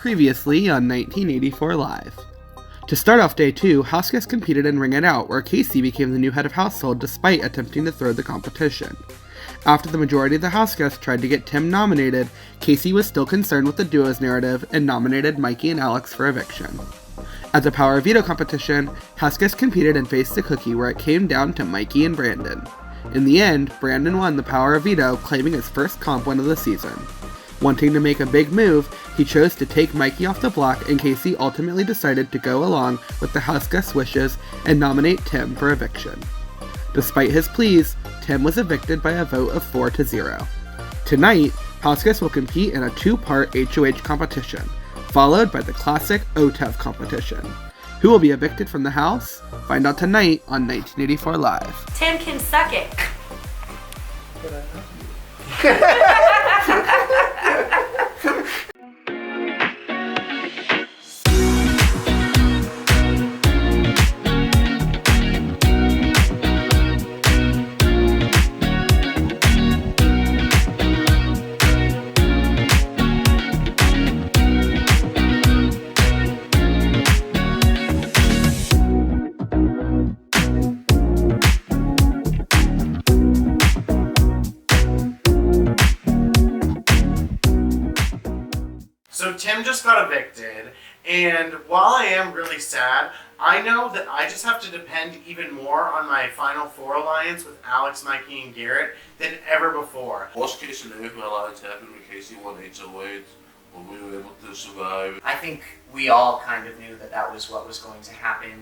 Previously on 1984 Live. To start off day 2, house guests competed in Ring It Out, where Casey became the new head of household despite attempting to throw the competition. After the majority of the house guests tried to get Tim nominated, Casey was still concerned with the duo's narrative and nominated Mikey and Alex for eviction. At the Power of Veto competition, house guests competed in Face the Cookie, where it came down to Mikey and Brandon. In the end, Brandon won the Power of Veto, claiming his first comp win of the season. Wanting to make a big move, he chose to take Mikey off the block, and Casey ultimately decided to go along with the house guests' wishes and nominate Tim for eviction. Despite his pleas, Tim was evicted by a vote of 4-0. Tonight, house guests will compete in a 2-part HOH competition, followed by the classic OTEV competition. Who will be evicted from the house? Find out tonight on 1984 Live. Tim can suck it. So Tim just got evicted, and while I am really sad, I know that I just have to depend even more on my Final Four alliance with Alex, Mikey, and Garrett than ever before. Worst case scenario, if my alliance happened when Casey won HOH, when we were able to survive. I think we all kind of knew that that was what was going to happen.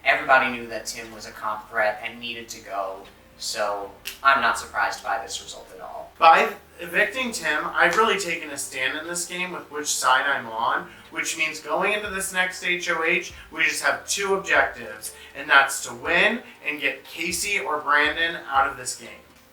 Everybody knew that Tim was a comp threat and needed to go, so I'm not surprised by this result at all. By evicting Tim, I've really taken a stand in this game with which side I'm on, which means going into this next HOH, we just have 2 objectives, and that's to win and get Casey or Brandon out of this game.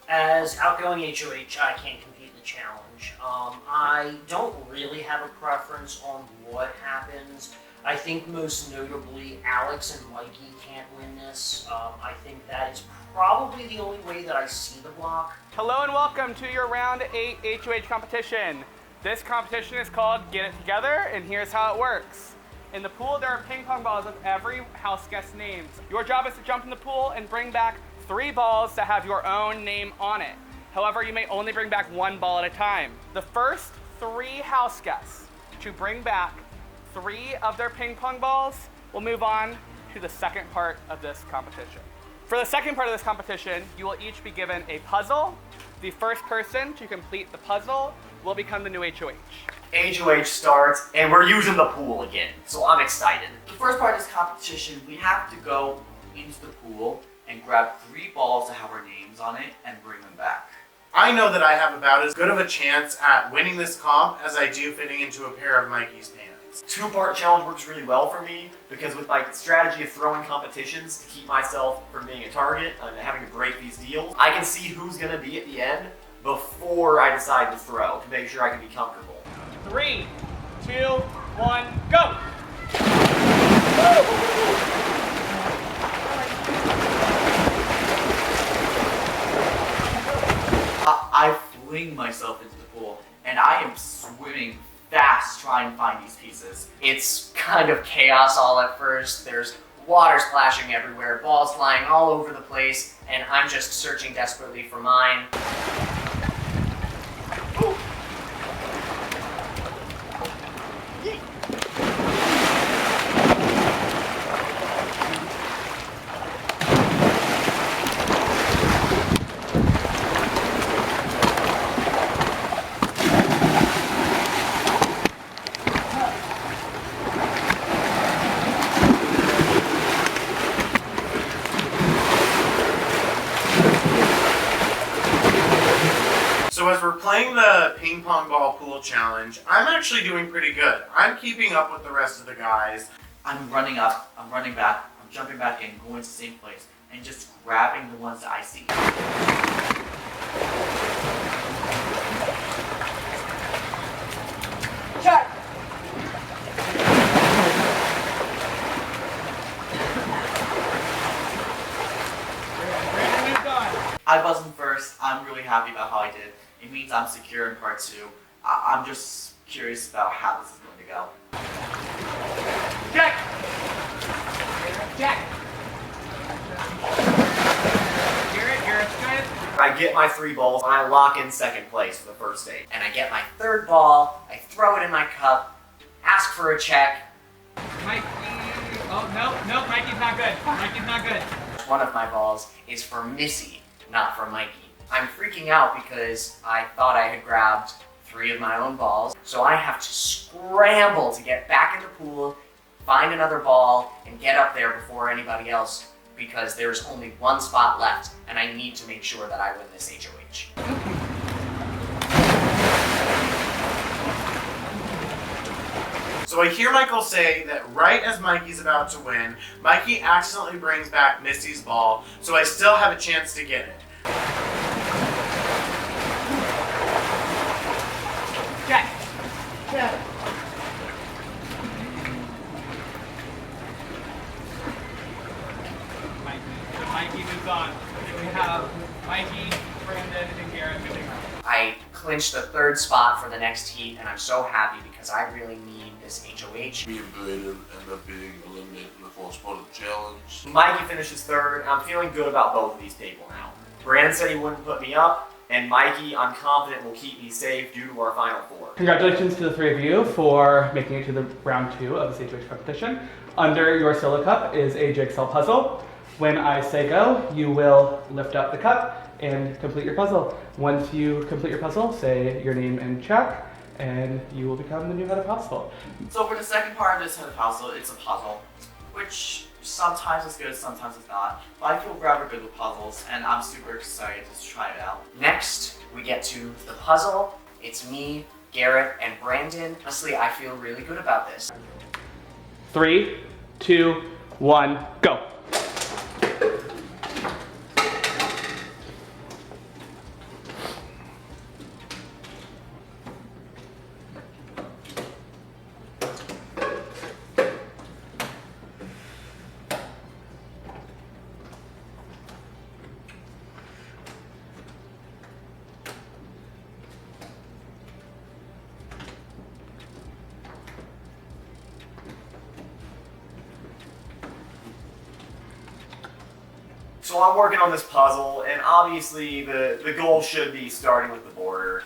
As outgoing HOH, I can't compete in the challenge. I don't really have a preference on what happens. I think most notably Alex and Mikey can't win this. I think that is probably the only way that I see the block. Hello and welcome to your round 8 HOH competition. This competition is called Get It Together, and here's how it works. In the pool, there are ping pong balls with every house guest's names. Your job is to jump in the pool and bring back 3 balls that have your own name on it. However, you may only bring back 1 ball at a time. The first 3 house guests to bring back 3 of their ping pong balls will move on to the second part of this competition. For the second part of this competition, you will each be given a puzzle. The first person to complete the puzzle will become the new HOH. HOH starts, and we're using the pool again, so I'm excited. The first part of this competition, we have to go into the pool and grab 3 balls that have our names on it and bring them back. I know that I have about as good of a chance at winning this comp as I do fitting into a pair of Mikey's pants. 2-part challenge works really well for me because with my strategy of throwing competitions to keep myself from being a target and having to break these deals, I can see who's going to be at the end before I decide to throw to make sure I can be comfortable. 3, 2, 1, go! I fling myself into the pool, and I am swimming fast trying to find these pieces. It's kind of chaos all at first. There's water splashing everywhere, balls flying all over the place, and I'm just searching desperately for mine. Ooh. So as we're playing the ping pong ball pool challenge, I'm actually doing pretty good. I'm keeping up with the rest of the guys. I'm running up, I'm running back, I'm jumping back in, going to the same place, and just grabbing the ones that I see. Check! I buzzed first. I'm really happy about how I did. It means I'm secure in part 2. I'm just curious about how this is going to go. Check! Check! Garrett's good. I get my 3 balls, and I lock in second place for the first stage. And I get my 3rd ball, I throw it in my cup, ask for a check. Mikey. Oh, no, Mikey's not good. Mikey's not good. One of my balls is for Missy, not for Mikey. I'm freaking out because I thought I had grabbed 3 of my own balls, so I have to scramble to get back in the pool, find another ball, and get up there before anybody else because there's only 1 spot left, and I need to make sure that I win this HOH. So I hear Michael say that right as Mikey's about to win, Mikey accidentally brings back Missy's ball, so I still have a chance to get it. Check. Check. Mikey moves on. We have Mikey, Brandon, and Garrett moving on. I clinched the 3rd spot for the next heat, and I'm so happy because I really need this HOH. Me and Brandon end up being eliminated in the 4th spot of the challenge. Mikey finishes 3rd, and I'm feeling good about both of these people now. Brandon said he wouldn't put me up, and Mikey, I'm confident, will keep me safe due to our final 4. Congratulations to the 3 of you for making it to the round 2 of the HOH competition. Under your solo cup is a jigsaw puzzle. When I say go, you will lift up the cup and complete your puzzle. Once you complete your puzzle, say your name and check, and you will become the new head of household. So for the second part of this head of household, it's a puzzle, which sometimes is good, sometimes it's not. But I feel rather good with puzzles, and I'm super excited to try it out. Next, we get to the puzzle. It's me, Garrett, and Brandon. Honestly, I feel really good about this. 3, 2, 1, go. So I'm working on this puzzle, and obviously the goal should be starting with the border.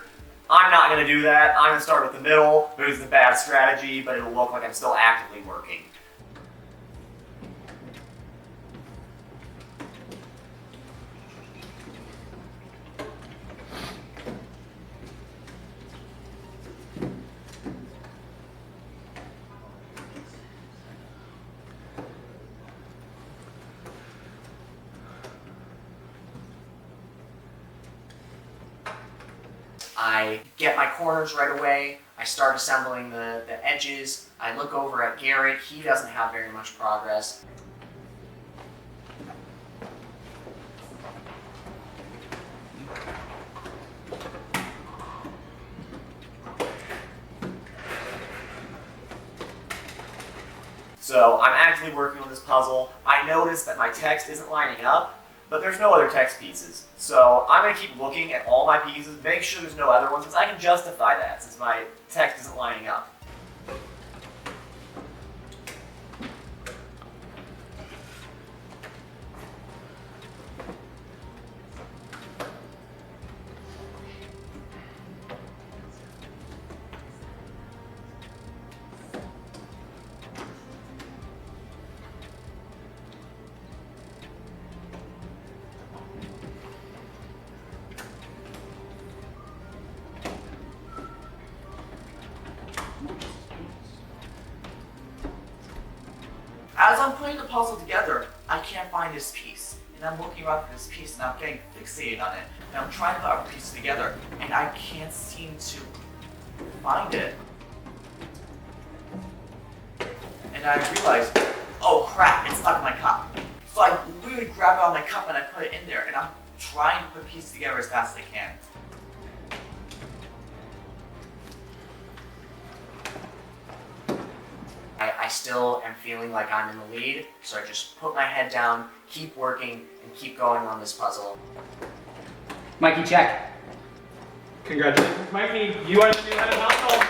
I'm not going to do that. I'm going to start with the middle, because it's a bad strategy, but it'll look like I'm still actively working. I get my corners right away. I start assembling the edges. I look over at Garrett. He doesn't have very much progress. So I'm actively working on this puzzle. I noticed that my text isn't lining up, but there's no other text pieces. So I'm going to keep looking at all my pieces, make sure there's no other ones, because I can justify that since my text isn't lining up. As I'm putting the puzzle together, I can't find this piece. And I'm looking around for this piece and I'm getting fixated on it. And I'm trying to put our pieces together and I can't seem to find it. And I realized, oh crap, it's stuck in my cup. So I literally grab it out of my cup and I put it in there and I'm trying to put pieces together as fast as I can. I still am feeling like I'm in the lead, so I just put my head down, keep working, and keep going on this puzzle. Mikey, check. Congratulations, Mikey. You are the new head of household.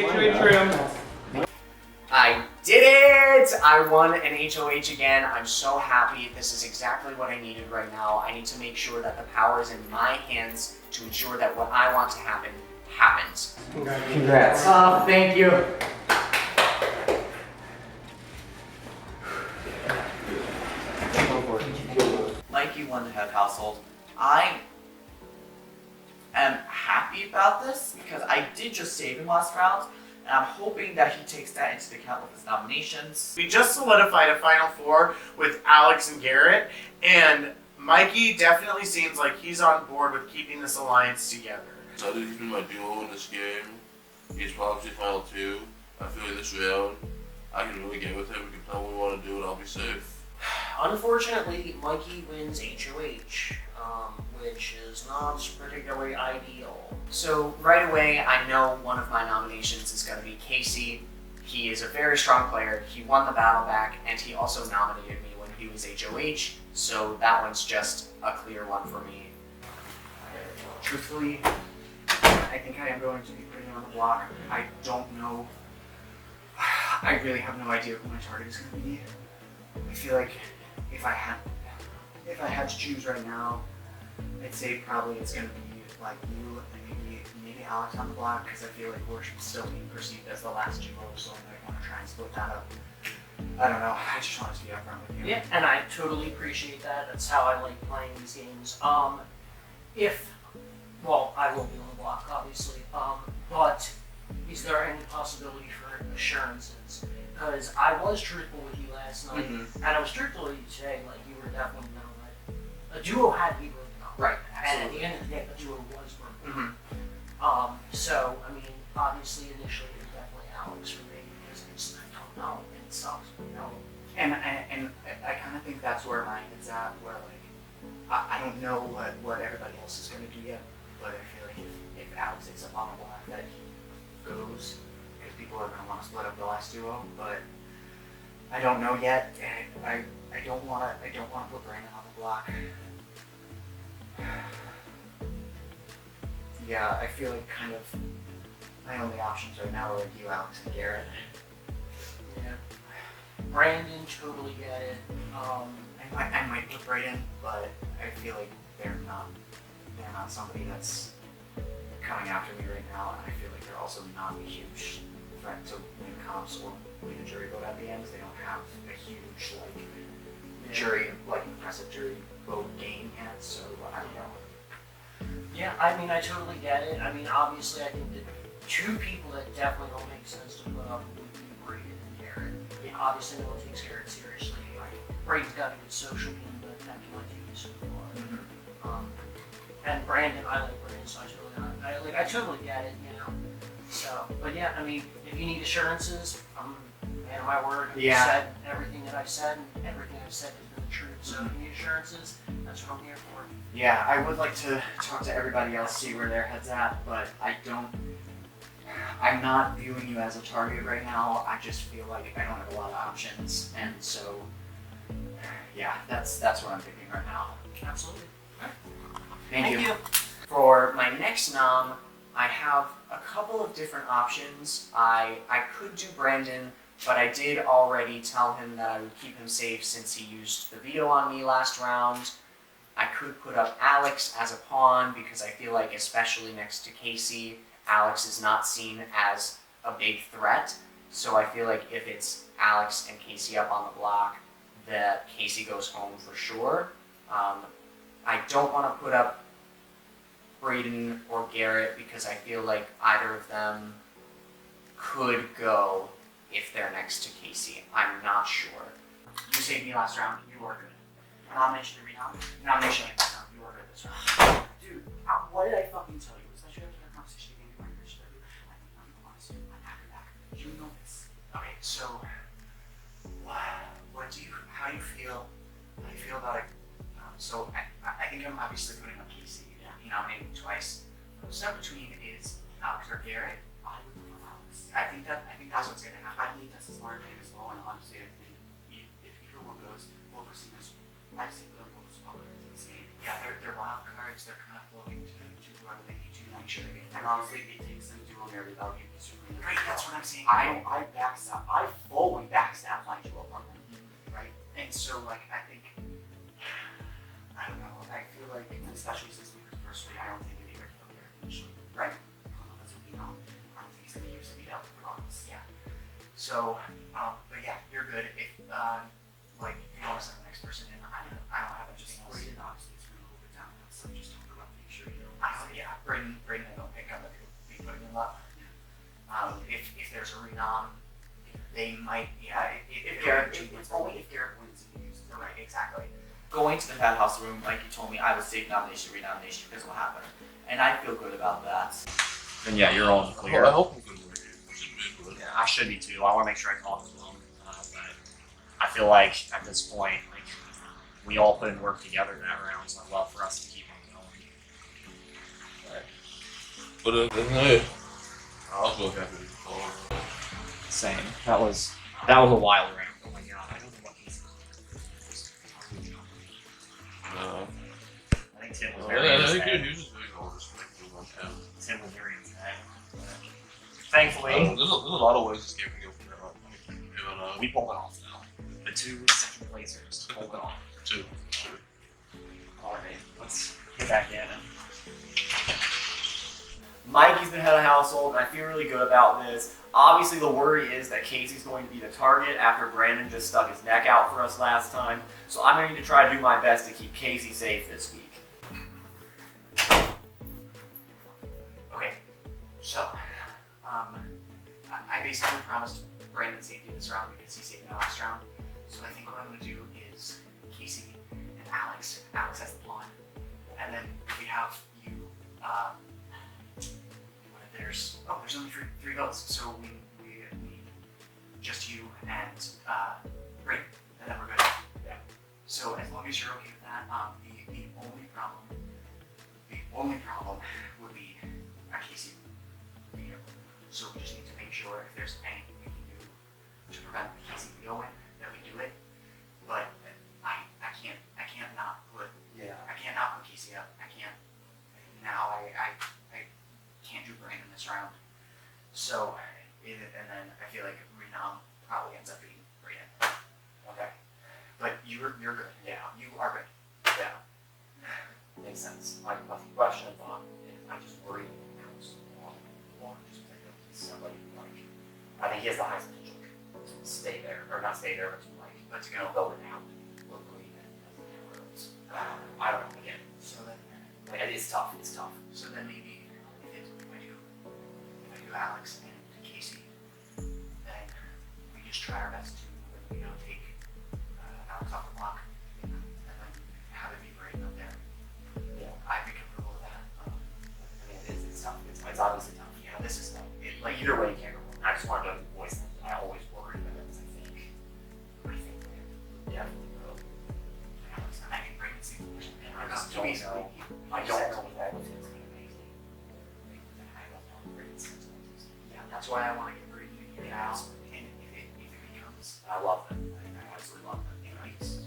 HOH room. I did it! I won an HOH again. I'm so happy. This is exactly what I needed right now. I need to make sure that the power is in my hands to ensure that what I want to happen happens. Congrats. Oh, thank you. Mikey won the head household. I am happy about this because I did just save him last round, and I'm hoping that he takes that into account with his nominations. We just solidified a final four with Alex and Garrett, and Mikey definitely seems like he's on board with keeping this alliance together. Excited he's been my duo in this game. He's probably final two. I feel like this round, I can really get with him. We can plan what we want to do, and I'll be safe. Unfortunately, Mikey wins HOH, which is not particularly ideal. So right away, I know one of my nominations is going to be Casey. He is a very strong player. He won the battle back, and he also nominated me when he was HOH. So that one's just a clear one for me. Truthfully, I think I am going to be putting him on the block. I don't know. I really have no idea who my target is going to be. I feel like if I had to choose right now, I'd say probably it's going to be like you and maybe Alex on the block, because I feel like we're still being perceived as the last duo, so I might want to try and split that up. I don't know. I just wanted to be upfront with you. Yeah, and I totally appreciate that. That's how I like playing these games. Well, I will be on the block, obviously. But is there any possibility for assurances? Because I was truthful with you last night, and I was truthful with you today. Like, you were definitely like a duo had to be broken up. Right. And at the end of the day, a duo was broken up. So, I mean, obviously, initially, it was definitely Alex for me, because I don't know, and it sucks, you know. And I kind of think that's where my head's at, where like, I don't know what everybody else is going to do yet, but I feel like if Alex is up on the block, that he goes, because people are going to want to split up the last duo, but I don't know yet, and I don't want to put Brandon on the block. Yeah, I feel like kind of my only options right now are like you, Alex, and Garrett. Yeah. Brandon, totally get it. I might put Brayden, but I feel like they're not somebody that's coming after me right now, and I feel like they're also not a huge threat to win comps or win a jury vote at the end. They don't have a huge impressive jury vote game yet, so I don't know. Yeah, I mean, I totally get it. I mean, obviously, I think the two people that definitely don't make sense to put up would be Brayden and Garrett. Yeah, obviously, no one takes Garrett seriously. Brayden's got a good social game, but that can only take you so far. And Brandon, I like Brandon, so I totally get it, you know. So, but yeah, I mean, if you need assurances, I'm a man of my word. I've said everything that I've said, and everything I've said has been the truth. So if you need assurances, that's what I'm here for. Yeah, I would like to talk to everybody else, see where their head's at, but I'm not viewing you as a target right now. I just feel like I don't have a lot of options, and so, yeah, that's what I'm thinking right now. Absolutely. Thank you. For my next nom, I have a couple of different options. I could do Brandon, but I did already tell him that I would keep him safe since he used the veto on me last round. I could put up Alex as a pawn because I feel like, especially next to Casey, Alex is not seen as a big threat. So I feel like if it's Alex and Casey up on the block, that Casey goes home for sure. I don't want to put up Brayden or Garrett because I feel like either of them could go if they're next to Casey. I'm not sure. You saved me last round. You were good. Nomination to renominate. Nomination. You were good this round. Dude, what did I fucking tell you? Was that you have to have a conversation again with my Christian? I'm honest. I'm happy back. You know this. Okay, so how do you feel? How do you feel about it? So I think I'm obviously putting up Casey. He nominated me twice. The step between is Alex or Garrett. I would prefer Alex. I think that's what's gonna happen. I think that's a smart thing as well. And honestly, I think if either one goes, we'll proceed as I see the most popular in this game. Yeah, they're wild cards. They're kind of floating to whoever they need to make sure they get. And honestly, it takes them to a very without getting super. Right. That's I'm saying I fully backstab my dual partner, right? And so like I think I don't know. I feel like especially since we were first week, I don't think it'd be right there initially, right? That's what we know. I don't think he's gonna use it out regardless. Yeah. So, but yeah, you're good. If like you want to send the next person in, I don't have anything else. Or even obviously it's gonna move it down. So just talk about make sure you know. Yeah, bring them up, pick up, be putting them up. If there's a renom, they might, if Garrett, it's only if Garrett wins and uses it, right, exactly. Going to the Fat House room, like you told me, I was safe nomination, renomination because of what happened. And I feel good about that. Then yeah, you're all clear. I hope I'm good with it. I should be good. Yeah, I should be too. I want to make sure I talk to them. But I feel like at this point, like, we all put in work together that round, so I'd love for us to keep on going. Alright. But that's not it. I was really happy with the call. Same. That was a wild round. Oh my god, I don't know what he's. No. I think Tim was very I think upset. he was just very overrespectful on him. Tim was very upset. Thankfully, There's a lot of ways this game can go from there on. we pulled it off now. The two second placers pulled it off. Two. Alright, let's get back in. Mikey's been head of household, and I feel really good about this. Obviously, the worry is that Casey's going to be the target after Brandon just stuck his neck out for us last time. So I'm going to try to do my best to keep Casey safe this week. Okay, so, I basically promised Brandon safety this round because he's saving the last round. So I think what I'm going to do is Casey and Alex. Alex has the pawn. And then we have you, there's only three votes, so we need just you and Brandon, and then we're good. Yeah. So as long as you're okay with that, the only problem would be Casey. So we just need to make sure if there's anything we can do to prevent Casey from going, that we do it. But I can't not put Casey up. I can't. Now I can't do Brandon this round. So, and then I feel like renom probably ends up being Brandon. Okay. But you're good. Yeah, you are good. Yeah. Makes sense. My question and thought is I just worry about just because I know he's somebody like, I think he has the highest potential to stay there, or not stay there, but to go build it out locally and I don't know, again. So then, it's tough. So then maybe if I do Alex and Casey, then we just try our best to, take Alex off the block and then have it be Brayden up there. Yeah, I'd be comfortable with that. It's tough. It's obviously tough. Yeah, this is tough. Either way, you can't go wrong. I just wanted to voice that. I always worry about it because I think definitely will. I can bring it to I don't know what that is going to make. I don't know. Yeah, that's why I want to get Brayden in here now. And if it becomes, I love them. I absolutely love them. It's the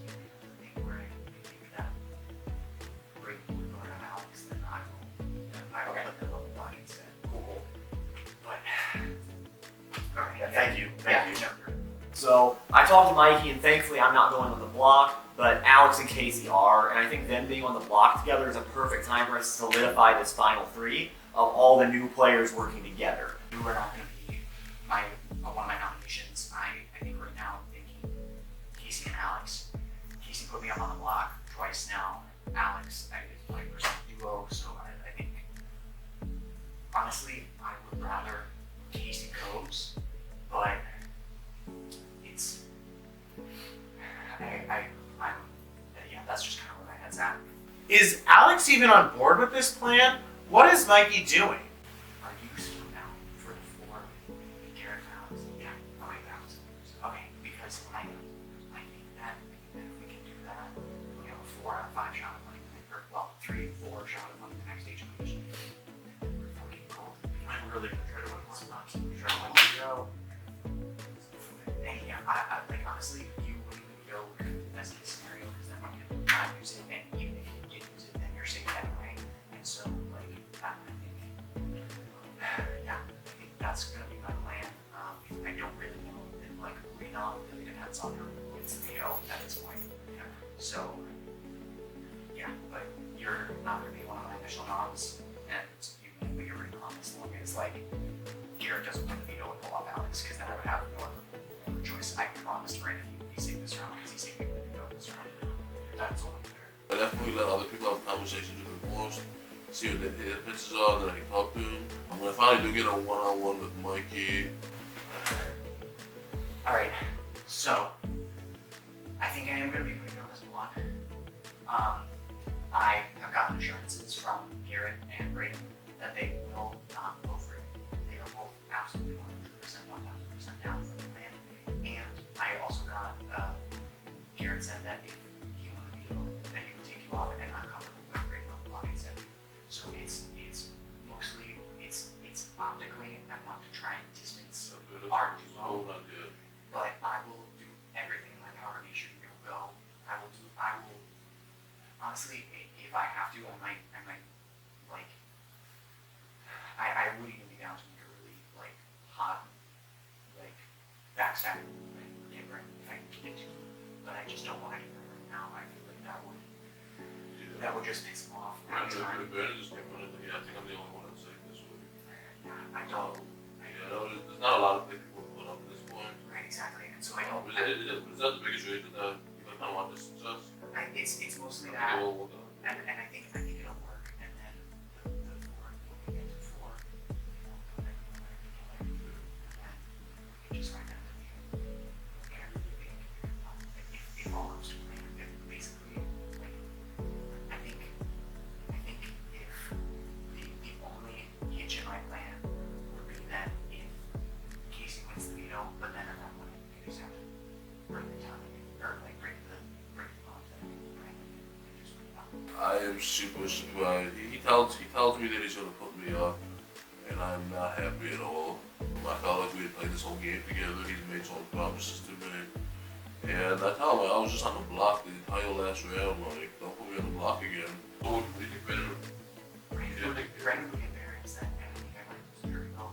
thing where I think that Brayden will go around Alex, then I will put them on the block instead. Cool. But, alright, thank you. So I talked to Mikey, and thankfully I'm not going on the block, but Alex and Casey are, and I think them being on the block together is a perfect time for us to solidify this final three of all the new players working together. You are not going to be one of my nominations. I think right now I'm thinking Casey and Alex. Casey put me up on the block twice now. Alex, it's my first duo, so I think honestly I would rather Casey goes, but it's that's just kind of where my head's at. Is Alex even on board with this plan? What is Mikey doing? Are you still down for the 4 Garrett Alex? Yeah. Okay, Alex. Okay, because I think that if we can do that, we have a 4 out of 5 shot of money, or 3, 4 shot of money the next stage competition. We're fucking cold. I'm really gonna try to win this box. Try to win the go. And yeah, I like honestly, you wouldn't even go with the best case scenario because then you can not use it, and even if you did use it, then you're safe anyway. And so, I think, yeah, I think that's gonna be my plan. don't really know. And like renown really depends on who wins the veto at this point. Yeah. So yeah, but you're not gonna be one of my initial noms, and you can be your renom as long as like Garrett doesn't win the veto and pull off Alex, because then I would have no other choice. I promised Brandon he'd be safe this round because he's saving the veto this round. That's all I'm there. I definitely let other people have conversations with them first, see what their pitches are, then I can talk to them. I'm gonna finally do get a one-on-one with Mikey. Alright, so I think I am going to be putting on this one. I have gotten assurances from Garrett and Brayden that they will not go for it. They are both absolutely 100%, 100% down for the plan. And I also got Garrett said that if he wanted to veto, then he would take you off and not comfortable with Brayden on the blocking set. So it's mostly optically I want to try and distance our duo. But I will do everything in my power to make sure you don't go. I will honestly, if I have to, I might like, I would even be down to make a really like hot, like backstab Kimber if I can get to. But I just don't want to do it right now. I feel like that would just piss him off. I think I'm the only one that's safe this week. Yeah, I don't. There's not a lot of people put up at this point. Right, exactly. And so I don't. Is that the biggest reason that you kind of want this success? It's mostly that. Well done. And I think it'll work. And then the four, when we get to four, and then we just find out that we can't really think. If all comes to plan, if basically, like, I think if the only hitch in my plan would be that if Casey wins the veto, but then at that point, you just have to bring the town, or like bring the bonds that just put it up. I am super surprised. He tells me that he's gonna put me up, and I'm not happy at all. I felt like we had played this whole game together. He's made some promises to me, and I tell him I was just on the block the entire last round. Like, don't put me on the block again. So what do you think better? Brandon would get variance that I think I might lose very well,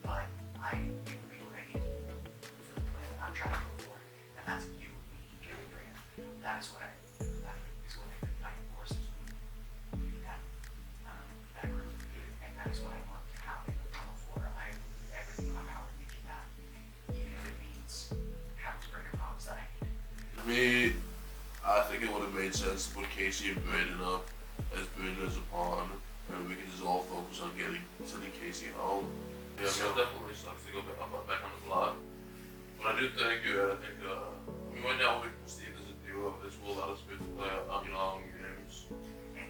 but I do what I need to do for the plan that I'm trying to go for, and that's you, me, Gary, Brandon. That is what I think forces me to that group, and that is what I want to happen for. I do everything in my power to make it that, even if it means having to bring a promise that I need. To me, I think it would have made sense to put Casey and Brandon up as Brandon as a pawn, and we can just all focus on sending Casey home. Yeah, so it definitely sucks to go back on the block. But I do think, right now we can see there's a duo. This will allow us to play long games.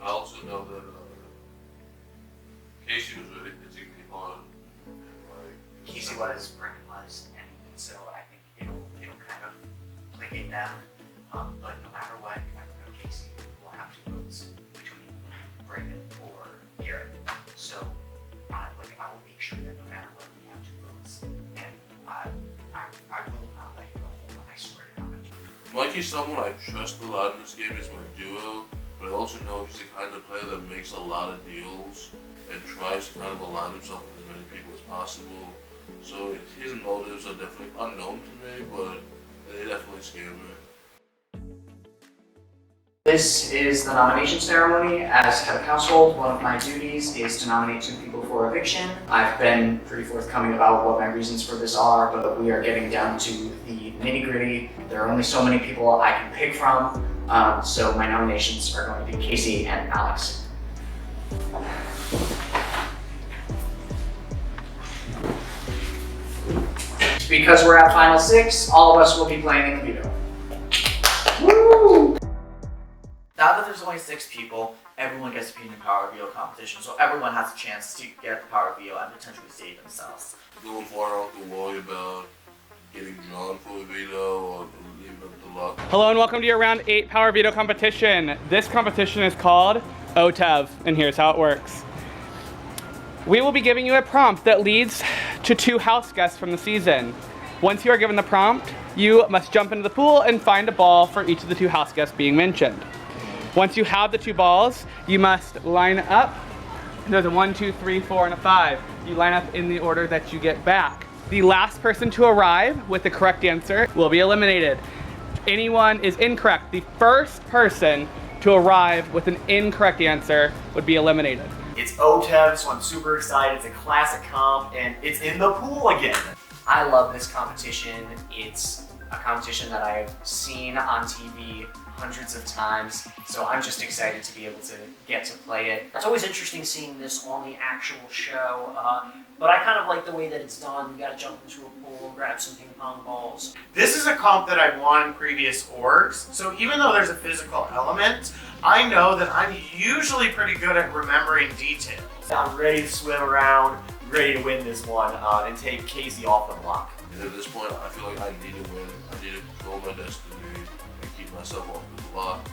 I also know that Casey was really pitching me hard. Casey was, Brandon was, and so I think it'll kind of play it down. But no matter what, if I put Casey, we'll have to votes between Brandon or Garrett. So I will make sure that no matter what, we have two votes, and I will not let you go home. I swear to God. Mikey's someone I trust a lot in this game as my duo, but I also know he's the kind of player that makes a lot of deals and tries to kind of align himself with as many people as possible. So his motives are definitely unknown to me, but they definitely scare me. This is the nomination ceremony. As head of household, one of my duties is to nominate 2 people for eviction. I've been pretty forthcoming about what my reasons for this are, but we are getting down to the nitty-gritty. There are only so many people I can pick from, so my nominations are going to be Casey and Alex. Because we're at Final 6, all of us will be playing in the veto. Woo! Now that there's only 6 people, everyone gets to be in the power veto competition, so everyone has a chance to get the power veto and potentially save themselves. Going forward, I don't have to worry about getting drawn for a veto or leaving up to luck. Hello and welcome to your round 8 power veto competition. This competition is called OTEV, and here's how it works. We will be giving you a prompt that leads to 2 house guests from the season. Once you are given the prompt, you must jump into the pool and find a ball for each of the 2 house guests being mentioned. Once you have the 2 balls, you must line up. There's a 1, 2, 3, 4, and a 5. You line up in the order that you get back The last person to arrive with the correct answer will be eliminated. Anyone is incorrect. The first person to arrive with an incorrect answer would be eliminated. It's OTEV, so I'm super excited. It's a classic comp, and it's in the pool again. I love this competition. It's a competition that I've seen on TV hundreds of times, so I'm just excited to be able to get to play it. It's always interesting seeing this on the actual show, but I kind of like the way that it's done. You gotta jump into a pool, grab some ping pong balls. This is a comp that I've won in previous orgs, so even though there's a physical element, I know that I'm usually pretty good at remembering details. I'm ready to swim around, ready to win this one, and take Casey off the block. And at this point, I feel like I need to win. I need to control my destiny and keep myself off the block.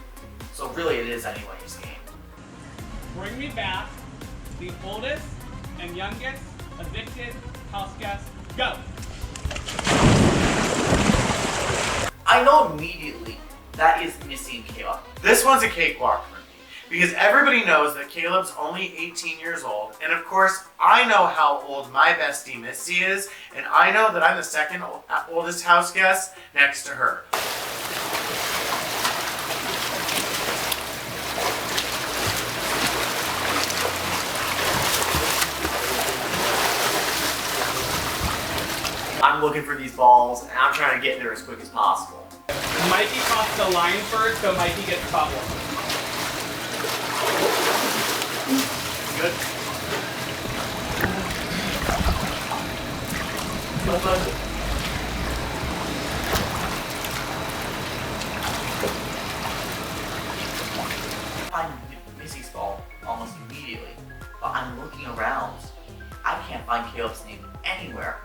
So really it is anybody's game. Bring me back the oldest and youngest evicted house guest. Go! I know immediately that is Missy and Caleb. This one's a cakewalk for me, because everybody knows that Caleb's only 18 years old, and of course, I know how old my bestie Missy is, and I know that I'm the second oldest house guest next to her. I'm looking for these balls, and I'm trying to get there as quick as possible. Mikey crossed the line first, so Mikey gets top one. Good. I find Missy's ball almost immediately, but I'm looking around. I can't find Caleb's name anywhere.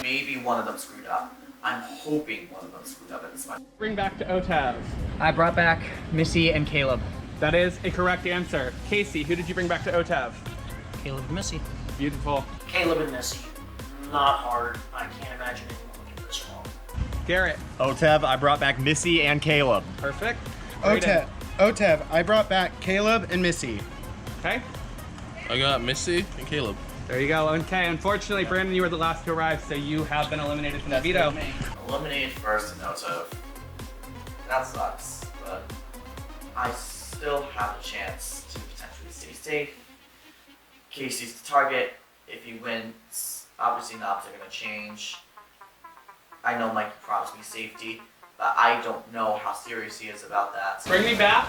Maybe one of them screwed up. I'm hoping one of them screwed up at this point. Bring back to OTEV. I brought back Missy and Caleb. That is a correct answer. Casey, who did you bring back to OTEV? Caleb and Missy. Beautiful. Caleb and Missy. Not hard. I can't imagine anyone would get this wrong. Garrett. OTEV, I brought back Missy and Caleb. Perfect. OTEV, I brought back Caleb and Missy. Okay. I got Missy and Caleb. There you go. Okay, unfortunately, Brandon, you were the last to arrive, so you have been eliminated from the veto. Eliminated first in OTEV. That sucks, but I still have a chance to potentially stay safe. Casey's the target. If he wins, obviously knobs are going to change. I know Mike promised me safety, but I don't know how serious he is about that. Bring me back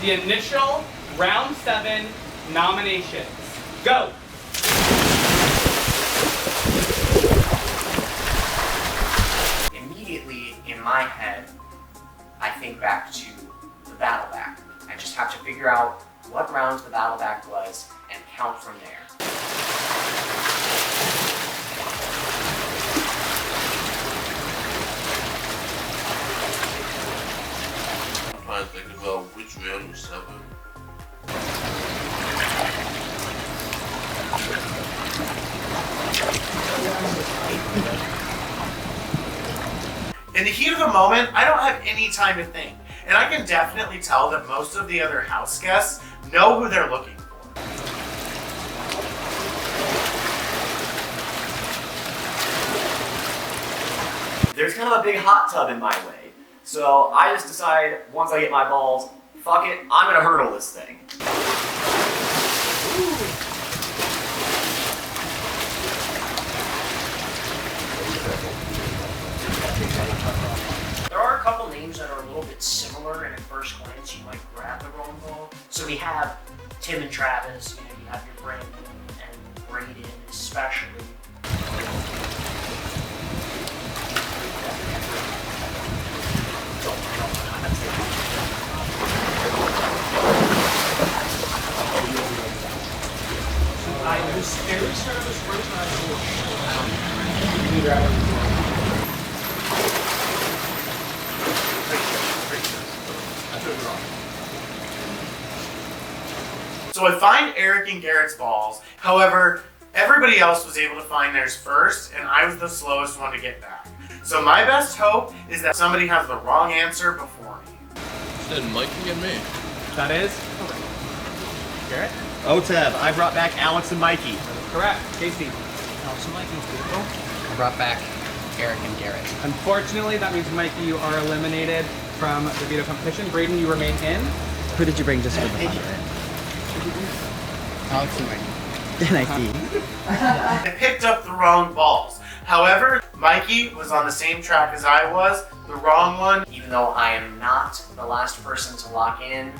the initial round 7 nominations. Go! Immediately in my head, I think back to the battle back. I just have to figure out what round the battle back was and count from there. I'm trying to think about which round was 7. In the heat of the moment, I don't have any time to think, and I can definitely tell that most of the other house guests know who they're looking for. There's kind of a big hot tub in my way, so I just decide once I get my balls, fuck it, I'm gonna hurdle this thing. There are a couple names that are a little bit similar, and at first glance you might grab the wrong ball. So we have Tim and Travis, you have your Brandon and Braden especially. I was very nervous when So I find Eric and Garrett's balls. However, Everybody else was able to find theirs first, and I was the slowest one to get back. So my best hope is that somebody has the wrong answer before me. Said Mikey and me. That is correct. Garrett? OTEV, I brought back Alex and Mikey. Correct. Casey? Alex and Mikey. Beautiful. I brought back Eric and Garrett. Unfortunately, that means Mikey, you are eliminated from the veto competition. Braden, you remain in. Who did you bring just for the fun of it? Alex and Mikey. I picked up the wrong balls. However, Mikey was on the same track as I was, the wrong one. Even though I am not the last person to lock in,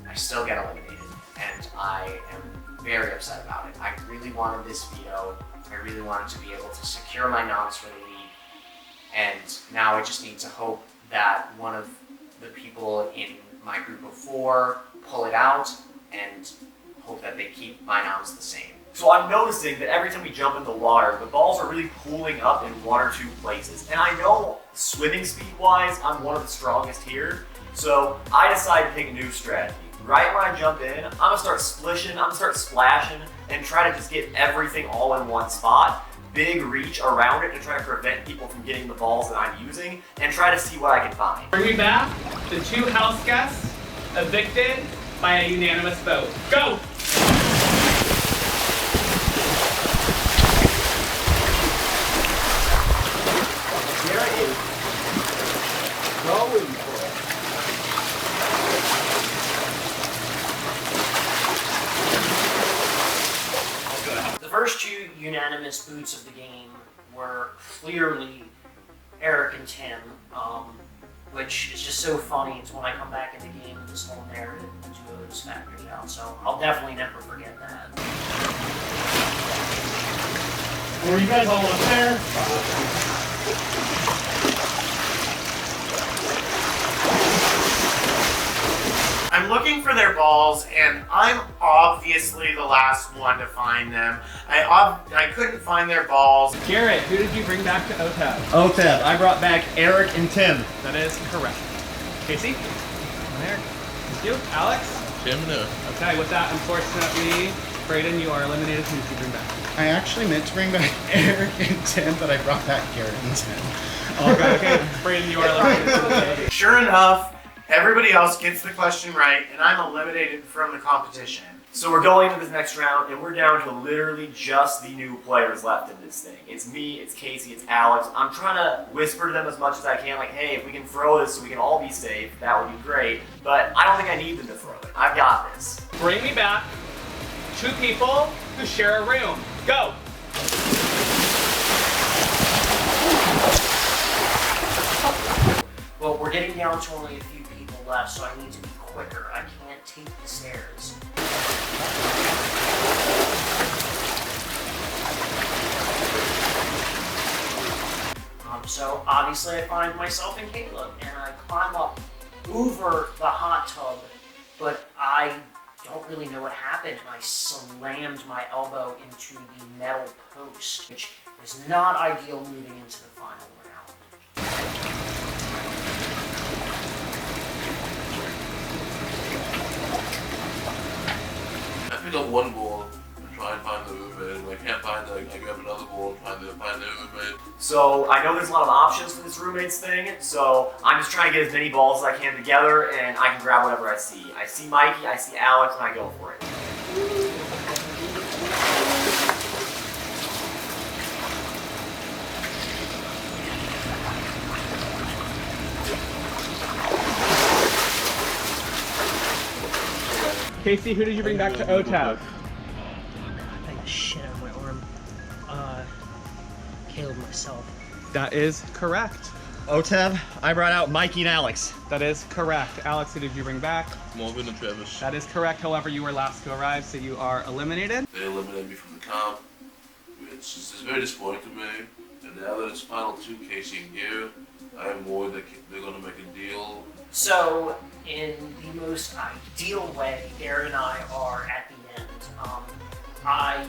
I still get eliminated. And I am very upset about it. I really wanted this veto. I really wanted to be able to secure my noms for the league. And now I just need to hope that one of the people in my group of 4 pull it out and hope that they keep my noms the same. So I'm noticing that every time we jump in the water, the balls are really pooling up in 1 or 2 places. And I know swimming speed-wise, I'm one of the strongest here. So I decided to take a new strategy. Right when I jump in, I'm gonna start splishing, I'm gonna start splashing, and try to just get everything all in one spot. Big reach around it to try to prevent people from getting the balls that I'm using, and try to see what I can find. Bring me back the 2 house guests evicted by a unanimous vote. Go! There it is. Going for it. The first 2 unanimous boots of the game were clearly Eric and Tim, which is just so funny. It's when I come back in the game, this whole narrative goes factored out. So I'll definitely never forget that. Were you guys all up there? I'm looking for their balls, and I'm obviously the last one to find them. I couldn't find their balls. Garrett, who did you bring back to OTAB? OTEV, I brought back Eric and Tim. That is correct. Casey? There. Thank you. Alex? Tim, no. Okay, with that, unfortunately, Braden, you are eliminated. Who did you bring back? I actually meant to bring back Eric and Tim, but I brought back Garrett and Tim. Okay. Braden, you are eliminated for the day. Sure enough, everybody else gets the question right, and I'm eliminated from the competition. So we're going into this next round, and we're down to literally just the new players left in this thing. It's me, it's Casey, it's Alex. I'm trying to whisper to them as much as I can, like, hey, if we can throw this so we can all be safe, that would be great. But I don't think I need them to throw it. I've got this. Bring me back 2 people who share a room. Go! Well, we're getting down to only a few people left, so I need to be quicker. I can't take the stairs. So obviously I find myself in Caleb, and I climb up over the hot tub, but I don't really know what happened, and I slammed my elbow into the metal post, which is not ideal moving into the final round. I pick up 1 ball and try and find the roommate. If I can't find it, I grab another ball and find the roommate. So I know there's a lot of options for this roommates thing, so I'm just trying to get as many balls as I can together, and I can grab whatever I see. I see Mikey, I see Alex, and I go for it. Casey, who did you bring back to OTAB? I got shit out of my arm. Caleb myself. That is correct. OTEV, I brought out Mikey and Alex. That is correct. Alex, who did you bring back? Morgan and Travis. That is correct. However, you were last to arrive, so you are eliminated. They eliminated me from the comp, which is very disappointing to me. And now that it's final 2, Casey and Garrett, I am worried that they're going to make a deal. So, in the most ideal way, Garrett and I are at the end. I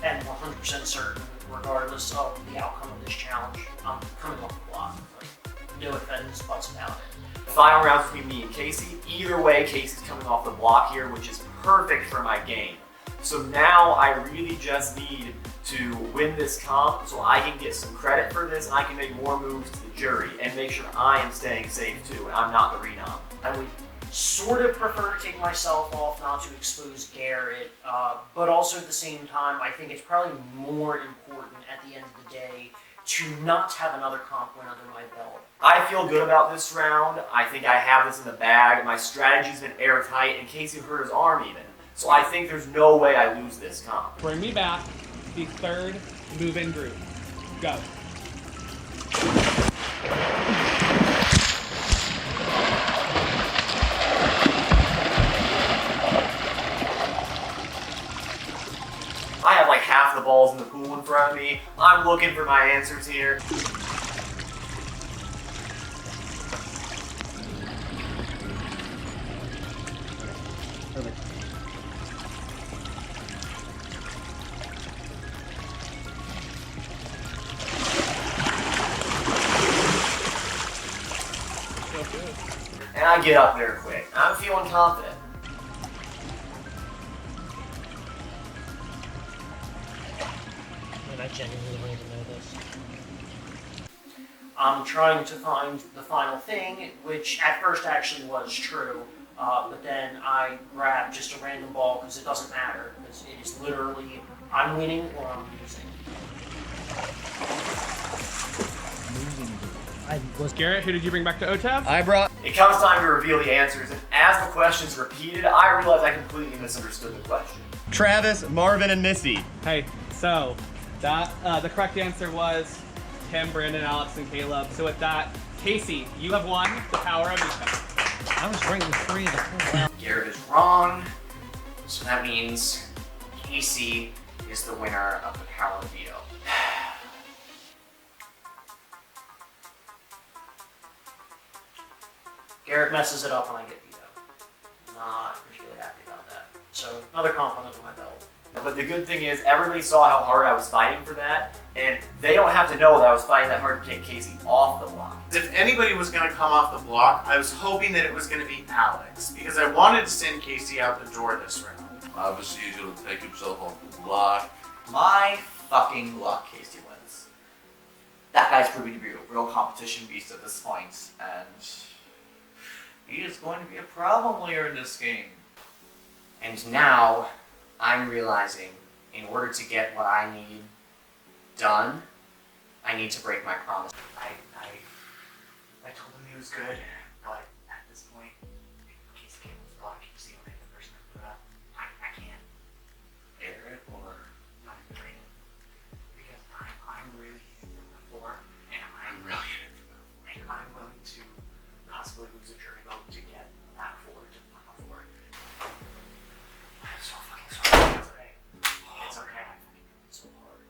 am 100% certain, regardless of the outcome of this challenge, I'm coming off the block. Like, no ifs, ands, buts about it. The final round between me and Casey. Either way, Casey's coming off the block here, which is perfect for my game. So now I really just need to win this comp so I can get some credit for this and I can make more moves to the jury and make sure I am staying safe too and I'm not the renom. I would sort of prefer to take myself off, not to expose Garrett, but also at the same time, I think it's probably more important at the end of the day to not have another comp win under my belt. I feel good about this round. I think I have this in the bag. My strategy's been airtight and Casey hurt his arm even. So I think there's no way I lose this comp. Bring me back the third move-in group. Go. I have like half the balls in the pool in front of me. I'm looking for my answers here. And I get up there quick. I'm feeling confident. And I genuinely wanted to know this. I'm trying to find the final thing, which at first actually was true, but then I grabbed just a random ball because it doesn't matter, because it is literally, I'm winning or I'm losing. Garrett, who did you bring back to OTAB? It comes time to reveal the answers, and as the question's repeated, I realize I completely misunderstood the question. Travis, Marvin, and Missy. Hey, so that the correct answer was Tim, Brandon, Alex, and Caleb. So with that, Casey, you have won the power of defense. I was ranking 3 the whole round. Garrett is wrong, so that means Casey is the winner of the power veto. Garrett messes it up when I get veto. Not particularly happy about that. So another compliment on my belt. But the good thing is, everybody saw how hard I was fighting for that, and they don't have to know that I was fighting that hard to take Casey off the block. If anybody was going to come off the block, I was hoping that it was going to be Alex, because I wanted to send Casey out the door this round. Obviously, he's going to take himself off the block. My fucking luck, Casey wins. That guy's proving to be a real competition beast at this point, and he is going to be a problem later in this game. And now, I'm realizing, in order to get what I need done, I need to break my promise. I told him he was good, but at this point, in case he came with the block, you see when I hit the person I put up, I can't. Garrett or Not Brandon. Because I'm really hitting from the floor, and I'm really hitting from the floor. And I'm willing to possibly lose a jury vote to get that forward to the final four. I'm so fucking sorry. It's okay. It's okay. I fucking did so hard.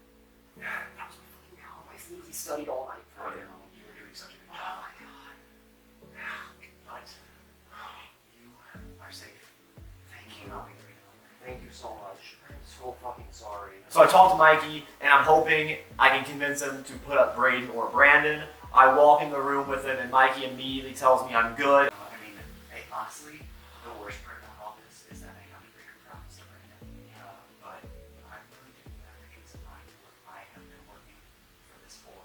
That was my fucking hell. I sneaky studied all night for it. You were doing such a good job. Oh my god. But you are safe. Thank you. Thank you so much. I'm so fucking sorry. So I talked to Mikey, and I'm hoping I can convince him to put up Braden or Brandon. I walk in the room with him, and Mikey immediately tells me I'm good. I mean, hey, honestly, the worst part about all this is that I have to break a promise to Brandon. But I'm really doing that because I have been working for this for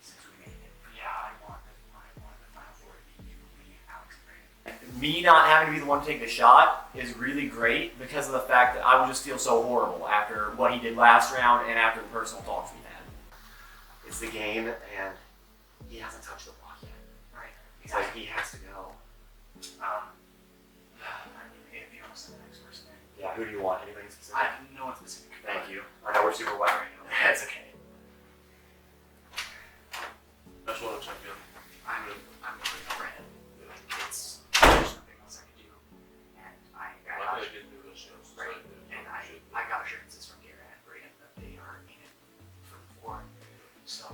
since we made it. Yeah, I want the final four to be you, me, Alex, and Brandon. Me not having to be the one to take the shot is really great because of the fact that I would just feel so horrible after what he did last round and after the personal talks we had. It's the game, and he hasn't touched the block yet. Right. He's like, he has to go. I mean, if you want to send the next person in. Yeah, who do you want? Anybody specific? No one specific. Thank you. I know we're super wet right now. That's okay. I just want to check in. I'm really Brandon. There's nothing else I can do. And I got I didn't do this, you know, so right. I did. And I got assurances from Garrett and Brandon that they are in it for the floor. So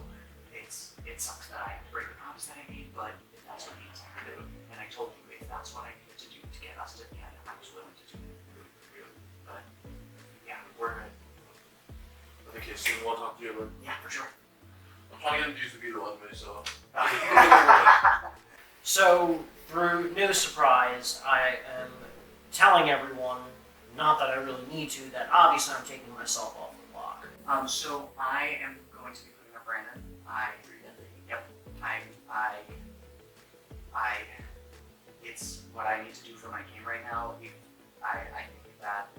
it sucks that I have to break the promise that I made, but if that's what needs to do, and I told you if that's what I needed to do to get us to the end, I was willing to do it. But yeah, we're good. Okay, so you want to talk to you, man? Yeah, for sure. I'm probably going to use the veto on me, so. So, through no surprise, I am telling everyone Not that I really need to, that obviously I'm taking myself off the block. So I am going to be putting up Brandon. Yep. It's what I need to do for my game right now. I think that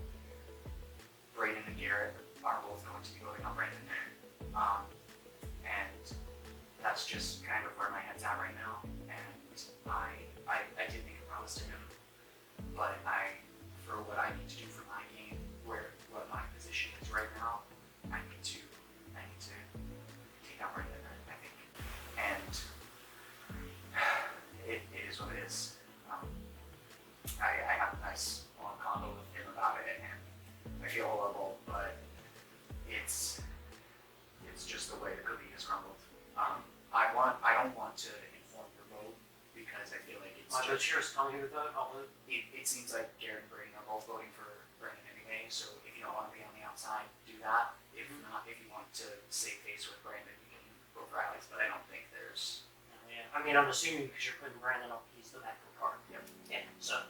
Brayden and Garrett are both going to be voting on Brandon. And that's just kind of where my head's at right now. And I did make a promise to him, but for what I need to do for my game, what my position is right now, I need to take out Brandon, I think. And it is what it is. I have a nice long convo with him about it, and I feel horrible, but it's just the way the cookie has crumbled. I don't want to inform your vote because I feel like it's. Cheers, tell me who vote. I'll vote. It seems like Garrett and Brayden are both voting for Brandon anyway, so if you don't want to be on the outside, do that. If not, if you want to save face with Brandon, you can vote for Alex, but I don't think there's. Yeah. I mean, I'm assuming because you're putting Brandon up, he's the backup card. Yep. Yeah, so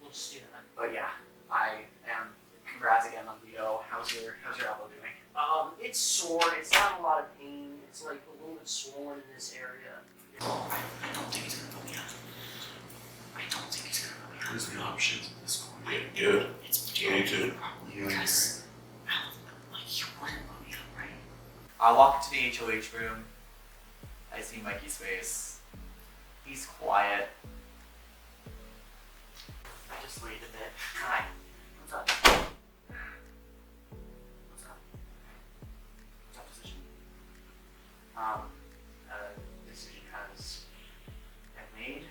we'll just do that. But yeah, I am. Congrats again on Vito. How's your elbow doing? It's sore. It's not a lot of pain. It's like a little bit swollen in this area. I don't think he's gonna vote me out. I don't think he's gonna vote me out. What is the options at this point? Yeah, good. It's Me too. because you wouldn't vote me out, right? I walk into the HOH room. I see Mikey's face. He's quiet. I just wait a bit. Hi. What's up? What's up? What's up, decision? A decision has been made,